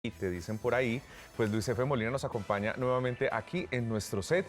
Y te dicen por ahí, pues Luis F. Molina nos acompaña nuevamente aquí en nuestro set.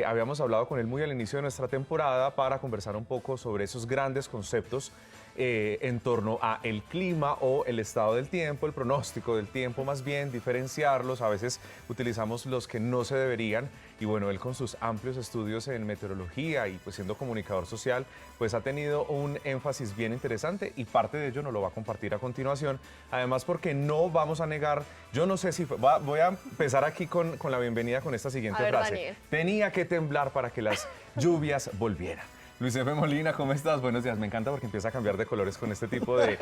Habíamos hablado con él muy al inicio de nuestra temporada para conversar un poco sobre esos grandes conceptos en torno a el clima o el estado del tiempo, el pronóstico del tiempo más bien, diferenciarlos. A veces utilizamos los que no se deberían y bueno, él con sus amplios estudios en meteorología y pues siendo comunicador social, pues ha tenido un énfasis bien interesante y parte de ello nos lo va a compartir a continuación. Además porque no vamos a negar, yo no sé si, voy a empezar aquí con la bienvenida con esta siguiente frase. Daniel. Tenía que temblar para que las lluvias volvieran. Luis F. Molina, ¿cómo estás? Buenos días. Me encanta porque empieza a cambiar de colores con este tipo de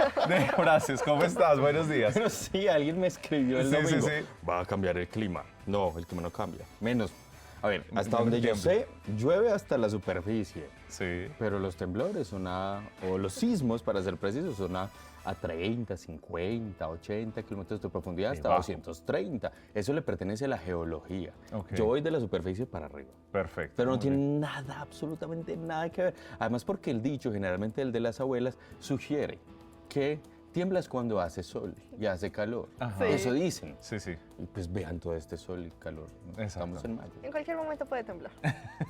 frases. ¿Cómo estás? Buenos días. Pero sí, alguien me escribió el Sí, sí, domingo. sí. Va a cambiar el clima. No, el clima no cambia. Menos. A ver, hasta Menos donde yo tiempo. sé, llueve hasta la superficie. Sí. Pero los temblores son o los sismos, para ser precisos, son a 30, 50, 80 kilómetros de profundidad hasta Debajo. 230. Eso le pertenece a la geología. Ok. Yo voy de la superficie para arriba. Perfecto. Pero no Muy tiene bien. nada, absolutamente nada que ver. Además porque el dicho, generalmente el de las abuelas, sugiere que tiemblas cuando hace sol y hace calor. Ajá. Sí. Eso dicen. Sí, sí. Y pues vean todo este sol y calor. Estamos Exacto. en mayo. En cualquier momento puede temblar.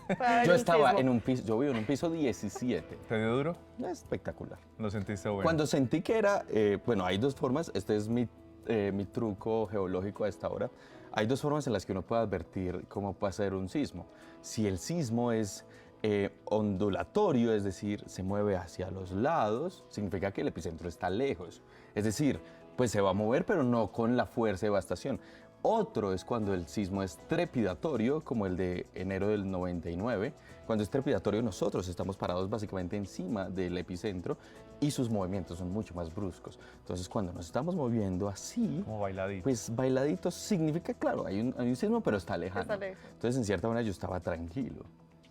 Puede haber Yo un estaba sismo. en un piso, yo vivo en un piso 17. ¿Te dio duro? Espectacular. ¿Lo sentiste bueno? Cuando sentí que era, bueno, hay dos formas, este es mi truco geológico a esta hora. Hay dos formas en las que uno puede advertir cómo puede ser un sismo. Si el sismo es ondulatorio, es decir, se mueve hacia los lados, significa que el epicentro está lejos. Es decir, pues se va a mover, pero no con la fuerza de devastación. Otro es cuando el sismo es trepidatorio, como el de enero del 99. Cuando es trepidatorio, nosotros estamos parados básicamente encima del epicentro y sus movimientos son mucho más bruscos. Entonces, cuando nos estamos moviendo así, Como bailadito. pues bailadito significa, claro, hay un sismo, pero está lejano. Está lejos. Entonces, en cierta manera, yo estaba tranquilo.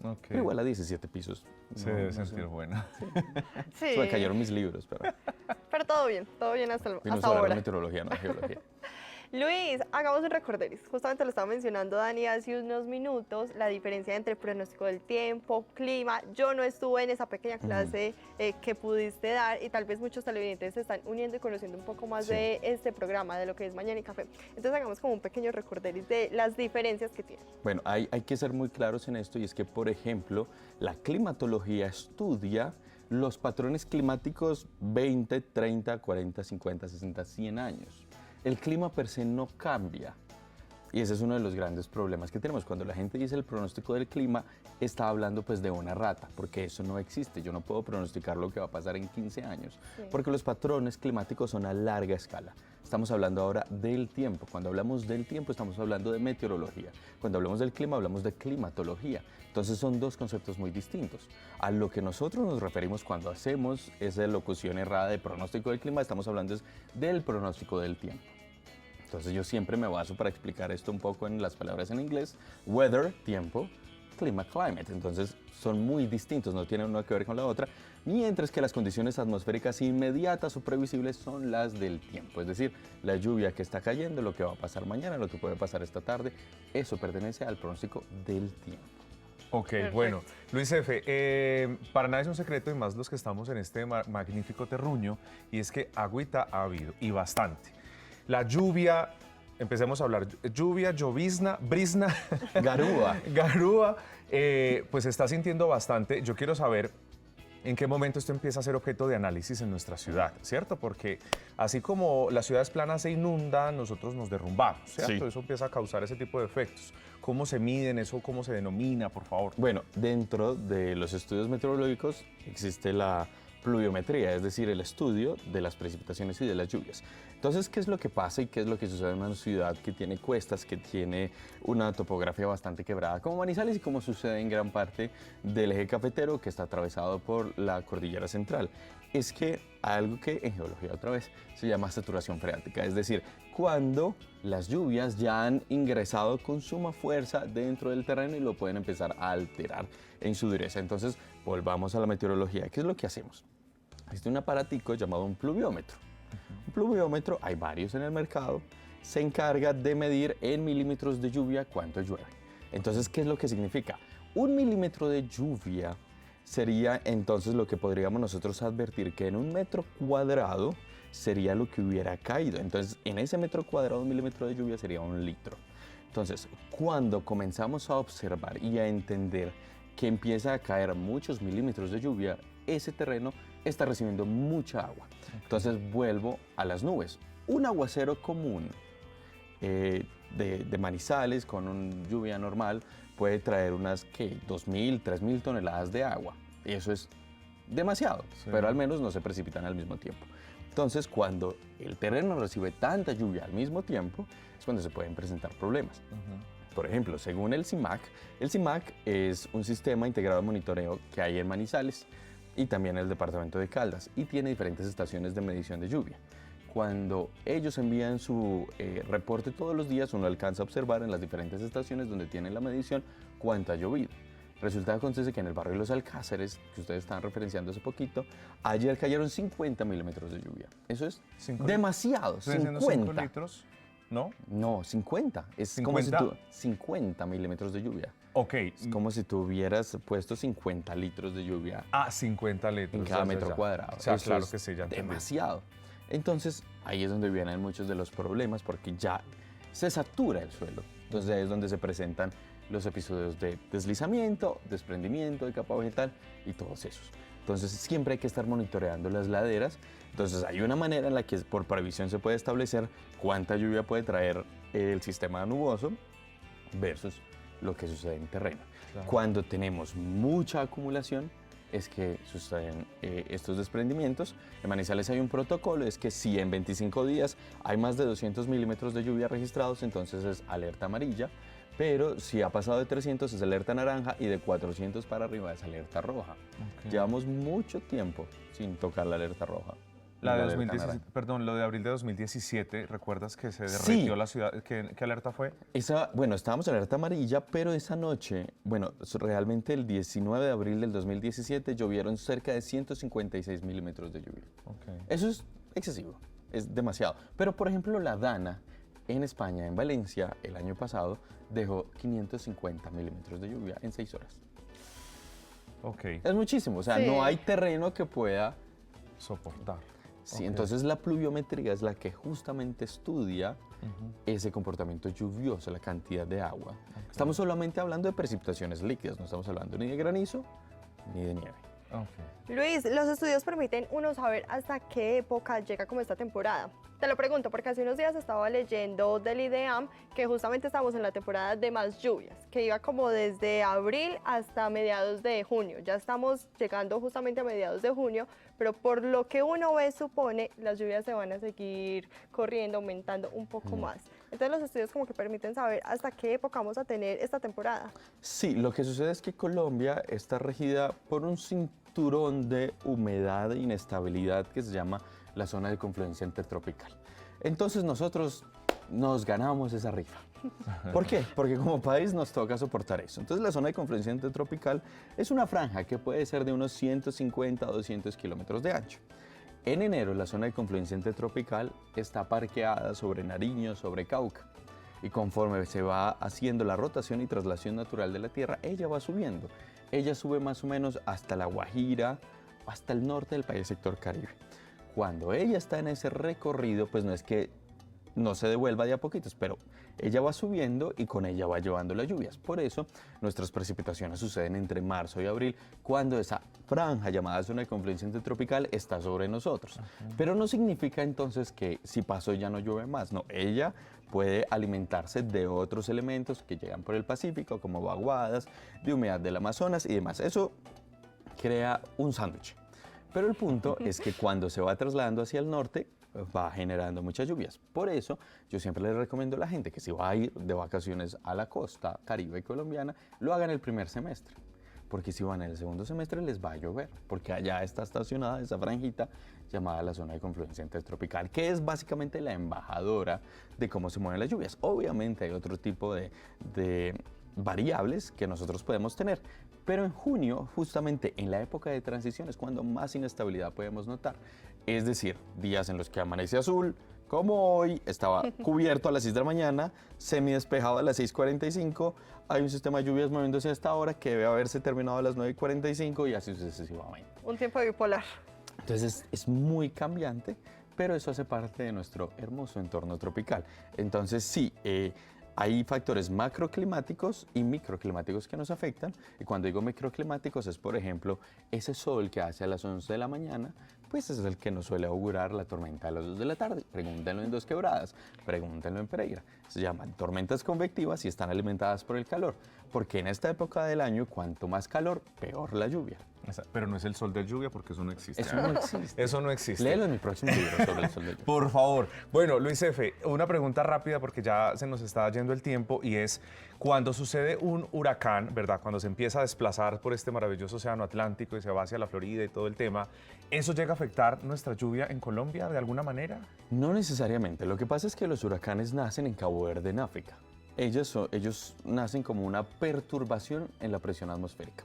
Ok. Pero igual a 17 pisos. Se no- debe no sé. sentir bueno. Sí, Se me cayeron mis libros, pero todo bien hasta vino hasta sobre ahora. meteorología, no geología. Luis, hagamos un recorderis. Justamente lo estaba mencionando Dani hace unos minutos, la diferencia entre pronóstico del tiempo, clima. Yo no estuve en esa pequeña clase que pudiste dar y tal vez muchos televidentes se están uniendo y conociendo un poco más Sí. de este programa, de lo que es Mañana y Café. Entonces hagamos como un pequeño recorderis de las diferencias que tiene. Bueno, hay que ser muy claros en esto y es que, por ejemplo, la climatología estudia los patrones climáticos 20, 30, 40, 50, 60, 100 años. El clima per se no cambia. Y ese es uno de los grandes problemas que tenemos. Cuando la gente dice el pronóstico del clima, está hablando pues de una rata, porque eso no existe. Yo no puedo pronosticar lo que va a pasar en 15 años, Sí. porque los patrones climáticos son a larga escala. Estamos hablando ahora del tiempo. Cuando hablamos del tiempo, estamos hablando de meteorología. Cuando hablamos del clima, hablamos de climatología. Entonces son dos conceptos muy distintos. A lo que nosotros nos referimos cuando hacemos esa locución errada de pronóstico del clima, estamos hablando es del pronóstico del tiempo. Entonces yo siempre me baso para explicar esto un poco en las palabras en inglés. Weather, tiempo, clima, climate. Entonces son muy distintos, no tienen una que ver con la otra. Mientras que las condiciones atmosféricas inmediatas o previsibles son las del tiempo. Es decir, la lluvia que está cayendo, lo que va a pasar mañana, lo que puede pasar esta tarde. Eso pertenece al pronóstico del tiempo. Ok, Perfecto. bueno. Luis F., para nada es un secreto y más los que estamos en este magnífico terruño y es que agüita ha habido y bastante. La lluvia, empecemos a hablar, lluvia, llovizna, brisna, Garúa. garúa, pues se está sintiendo bastante. Yo quiero saber en qué momento esto empieza a ser objeto de análisis en nuestra ciudad, ¿cierto? Porque así como las ciudades planas se inundan, nosotros nos derrumbamos, ¿cierto? Sí. Eso empieza a causar ese tipo de efectos. ¿Cómo se miden eso? ¿Cómo se denomina, por favor? Bueno, dentro de los estudios meteorológicos existe la pluviometría, es decir, el estudio de las precipitaciones y de las lluvias. Entonces, ¿qué es lo que pasa y qué es lo que sucede en una ciudad que tiene cuestas, que tiene una topografía bastante quebrada, como Manizales y como sucede en gran parte del eje cafetero que está atravesado por la cordillera central? Es que hay algo que en geología otra vez se llama saturación freática, es decir, cuando las lluvias ya han ingresado con suma fuerza dentro del terreno y lo pueden empezar a alterar en su dureza. Entonces, volvamos a la meteorología. ¿Qué es lo que hacemos? Existe un aparatico llamado un pluviómetro. Un pluviómetro, hay varios en el mercado, se encarga de medir en milímetros de lluvia cuánto llueve. Entonces, ¿qué es lo que significa? 1 milímetro de lluvia sería entonces lo que podríamos nosotros advertir que en 1 metro cuadrado sería lo que hubiera caído. Entonces, en ese metro cuadrado, un milímetro de lluvia sería 1 litro. Entonces, cuando comenzamos a observar y a entender que empieza a caer muchos milímetros de lluvia, ese terreno está recibiendo mucha agua. Entonces, vuelvo a las nubes. Un aguacero común de Manizales con una lluvia normal puede traer unas 2.000, 3.000 toneladas de agua. Eso es demasiado, pero al menos no se precipitan al mismo tiempo. Entonces, cuando el terreno recibe tanta lluvia al mismo tiempo, es cuando se pueden presentar problemas. Por ejemplo, según el CIMAC es un sistema integrado de monitoreo que hay en Manizales y también en el departamento de Caldas, y tiene diferentes estaciones de medición de lluvia. Cuando ellos envían su reporte todos los días, uno alcanza a observar en las diferentes estaciones donde tienen la medición cuánto ha llovido. Resulta que acontece que en el barrio de Los Alcázares, que ustedes estaban referenciando hace poquito, ayer cayeron 50 milímetros de lluvia. Eso es demasiado, 5 litros, ¿no? No, 50. Es 50. como si tú, 50 milímetros de lluvia. Ok. Es como si tú hubieras puesto 50 litros de lluvia 50 litros. en cada metro cuadrado. O sea, Eso claro es que sí, ya entendí. demasiado. Entonces, ahí es donde vienen muchos de los problemas porque ya se satura el suelo. Entonces, ahí es donde se presentan los episodios de deslizamiento, desprendimiento de capa vegetal y todos esos. Entonces, siempre hay que estar monitoreando las laderas. Entonces, hay una manera en la que por previsión se puede establecer cuánta lluvia puede traer el sistema nuboso versus lo que sucede en terreno. Claro. Cuando tenemos mucha acumulación, es que suceden estos desprendimientos. En Manizales hay un protocolo, es que si en 25 días hay más de 200 milímetros de lluvia registrados, entonces es alerta amarilla, pero si ha pasado de 300 es alerta naranja y de 400 para arriba es alerta roja. Ok. Llevamos mucho tiempo sin tocar la alerta roja. La de alerta 2017, naranja. perdón, lo de abril de 2017, ¿recuerdas que se Sí. derritió la ciudad? ¿Qué alerta fue? Bueno, estábamos en alerta amarilla, pero esa noche, realmente el 19 de abril del 2017 llovieron cerca de 156 milímetros de lluvia. Okay. Eso es excesivo, es demasiado. Pero, por ejemplo, la Dana en España, en Valencia, el año pasado, dejó 550 milímetros de lluvia en 6 horas. Ok, Es muchísimo, o sea, Sí. no hay terreno que pueda... soportar. Sí, Ok. entonces la pluviometría es la que justamente estudia ese comportamiento lluvioso, la cantidad de agua. Estamos solamente hablando de precipitaciones líquidas, no estamos hablando ni de granizo ni de nieve. Ok. Luis, los estudios permiten uno saber hasta qué época llega como esta temporada. Te lo pregunto porque hace unos días estaba leyendo del IDEAM que justamente estamos en la temporada de más lluvias, que iba como desde abril hasta mediados de junio. Ya estamos llegando justamente a mediados de junio, pero por lo que uno ve, supone, las lluvias se van a seguir corriendo, aumentando un poco más. Entonces los estudios como que permiten saber hasta qué época vamos a tener esta temporada. Sí, lo que sucede es que Colombia está regida por un cinturón de humedad e inestabilidad que se llama la zona de confluencia intertropical. Entonces nosotros nos ganamos esa rifa. ¿Por qué? Porque como país nos toca soportar eso. Entonces la zona de confluencia intertropical es una franja que puede ser de unos 150 a 200 kilómetros de ancho. En enero la zona de confluencia intertropical está parqueada sobre Nariño, sobre Cauca. Y conforme se va haciendo la rotación y traslación natural de la Tierra, ella va subiendo. Ella sube más o menos hasta La Guajira, hasta el norte del país, sector Caribe. Cuando ella está en ese recorrido, pues no es que no se devuelva de a poquitos, pero ella va subiendo y con ella va llevando las lluvias. Por eso nuestras precipitaciones suceden entre marzo y abril, cuando esa franja llamada zona de confluencia intertropical está sobre nosotros. Pero no significa entonces que si pasó ya no llueve más, no, ella puede alimentarse de otros elementos que llegan por el Pacífico, como vaguadas, de humedad del Amazonas y demás. Eso crea un sándwich. Pero el punto es que cuando se va trasladando hacia el norte, va generando muchas lluvias. Por eso, yo siempre les recomiendo a la gente que si va a ir de vacaciones a la costa caribe colombiana, lo hagan el primer semestre. Porque si van en el segundo semestre, les va a llover. Porque allá está estacionada esa franjita llamada la zona de confluencia intertropical, que es básicamente la embajadora de cómo se mueven las lluvias. Obviamente hay otro tipo de variables que nosotros podemos tener. Pero en junio, justamente en la época de transición, es cuando más inestabilidad podemos notar. Es decir, días en los que amanece azul, como hoy, estaba cubierto a las 6 de la mañana, semidespejado a las 6:45, hay un sistema de lluvias moviéndose hasta ahora que debe haberse terminado a las 9:45 y así sucesivamente. Un tiempo bipolar. Entonces es muy cambiante, pero eso hace parte de nuestro hermoso entorno tropical. Entonces sí, hay factores macroclimáticos y microclimáticos que nos afectan. Y cuando digo microclimáticos es, por ejemplo, ese sol que hace a las 11 de la mañana, pues es el que nos suele augurar la tormenta a las 2 de la tarde. Pregúntenlo en Dos Quebradas, pregúntenlo en Pereira. Se llaman tormentas convectivas y están alimentadas por el calor. Porque en esta época del año, cuanto más calor, peor la lluvia. Pero no es el sol de lluvia porque eso no existe. Eso no existe. Eso no existe. Léelo en mi próximo libro sobre el sol de lluvia. Por favor. Bueno, Luis F., una pregunta rápida porque ya se nos está yendo el tiempo y es, cuando sucede un huracán, ¿verdad? Cuando se empieza a desplazar por este maravilloso océano Atlántico y se va hacia la Florida y todo el tema, ¿eso llega a afectar nuestra lluvia en Colombia de alguna manera? No necesariamente. Lo que pasa es que los huracanes nacen en Cabo Verde, en África. Ellos nacen como una perturbación en la presión atmosférica.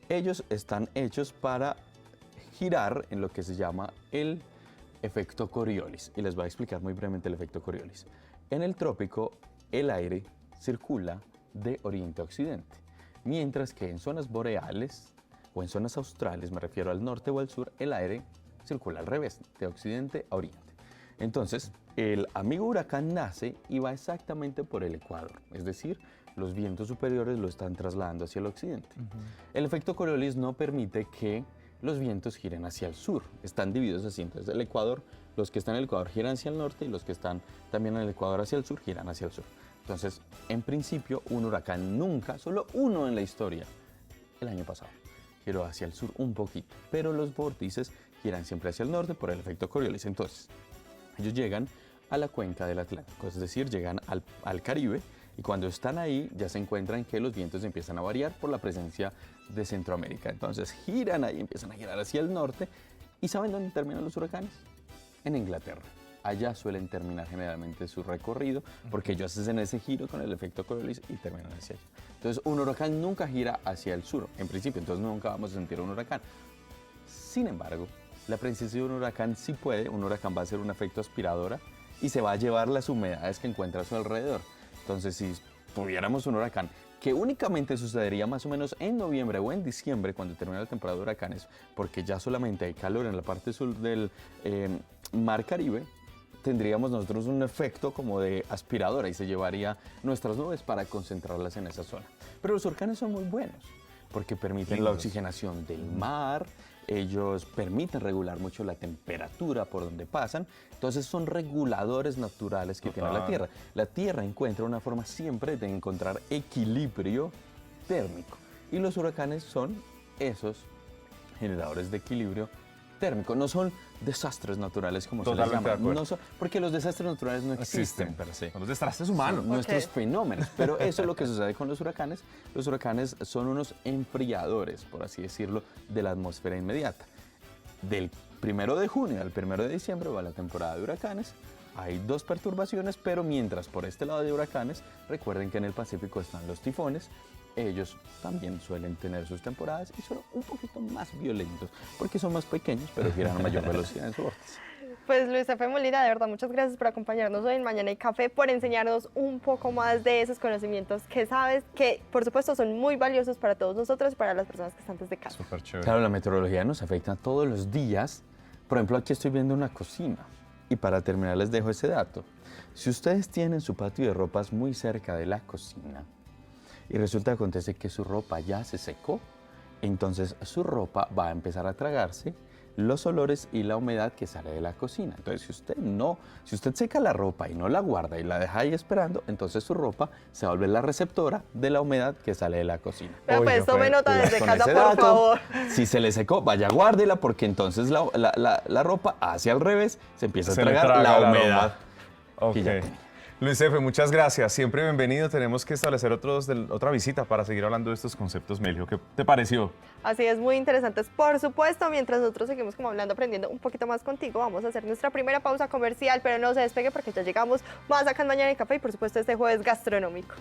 Ellos están hechos para girar en lo que se llama el efecto Coriolis. Y les voy a explicar muy brevemente el efecto Coriolis. En el trópico, el aire circula de oriente a occidente, mientras que en zonas boreales o en zonas australes, me refiero al norte o al sur, el aire circula al revés, de occidente a oriente. Entonces, el amigo huracán nace y va exactamente por el ecuador, es decir, los vientos superiores lo están trasladando hacia el occidente. El efecto Coriolis no permite que los vientos giren hacia el sur, están divididos así. Entonces, el ecuador, los que están en el ecuador giran hacia el norte y los que están también en el ecuador hacia el sur giran hacia el sur. Entonces, en principio, un huracán nunca, solo uno en la historia, el año pasado, giró hacia el sur un poquito, pero los vórtices giran siempre hacia el norte por el efecto Coriolis. Entonces, ellos llegan a la cuenca del Atlántico, es decir, llegan al Caribe, y cuando están ahí ya se encuentran que los vientos empiezan a variar por la presencia de Centroamérica. Entonces giran ahí, empiezan a girar hacia el norte. ¿Y saben dónde terminan los huracanes? En Inglaterra. Allá suelen terminar generalmente su recorrido porque ellos hacen ese giro con el efecto Coriolis y terminan hacia allá. Entonces un huracán nunca gira hacia el sur, en principio, entonces nunca vamos a sentir un huracán. Sin embargo, la presencia de un huracán sí puede, un huracán va a ser un efecto aspiradora y se va a llevar las humedades que encuentra a su alrededor. Entonces, si tuviéramos un huracán que únicamente sucedería más o menos en noviembre o en diciembre, cuando termina la temporada de huracanes, porque ya solamente hay calor en la parte sur del mar Caribe, tendríamos nosotros un efecto como de aspiradora y se llevaría nuestras nubes para concentrarlas en esa zona. Pero los huracanes son muy buenos porque permiten la oxigenación del mar, ellos permiten regular mucho la temperatura por donde pasan, entonces son reguladores naturales que tiene la Tierra. La Tierra encuentra una forma siempre de encontrar equilibrio térmico y los huracanes son esos generadores de equilibrio térmico, no son desastres naturales como se les llama, no son, porque los desastres naturales no existen per se. Son los desastres humanos. Nuestros fenómenos, pero eso es lo que sucede con los huracanes. Los huracanes son unos enfriadores, por así decirlo, de la atmósfera inmediata. Del 1 de junio al 1 de diciembre va la temporada de huracanes. Hay dos perturbaciones, pero mientras por este lado de huracanes, recuerden que en el Pacífico están los tifones. Ellos también suelen tener sus temporadas y son un poquito más violentos porque son más pequeños, pero giran a mayor velocidad en su vórtice. Pues Luis F. Molina, de verdad, muchas gracias por acompañarnos hoy en Mañana y Café, por enseñarnos un poco más de esos conocimientos que sabes, que por supuesto son muy valiosos para todos nosotros y para las personas que están desde casa. Súper chévere. Claro, la meteorología nos afecta todos los días. Por ejemplo, aquí estoy viendo una cocina y para terminar les dejo ese dato. Si ustedes tienen su patio de ropas muy cerca de la cocina, y resulta que acontece que su ropa ya se secó, entonces su ropa va a empezar a tragarse los olores y la humedad que sale de la cocina. Entonces, si usted seca la ropa y no la guarda y la deja ahí esperando, entonces su ropa se vuelve la receptora de la humedad que sale de la cocina. Pero pues tome nota desde Con casa, ese por dato, favor. Si se le secó, vaya, guárdela porque entonces la ropa hacia al revés se empieza a Se le tragar traga la la humedad Ok. que ya tenía. Luis F., muchas gracias. Siempre bienvenido. Tenemos que establecer otra visita para seguir hablando de estos conceptos, Melio. ¿Qué te pareció? Así es, muy interesantes. Por supuesto, mientras nosotros seguimos como hablando, aprendiendo un poquito más contigo, vamos a hacer nuestra primera pausa comercial, pero no se despegue porque ya llegamos más acá en Mañana en Café y por supuesto este jueves gastronómico.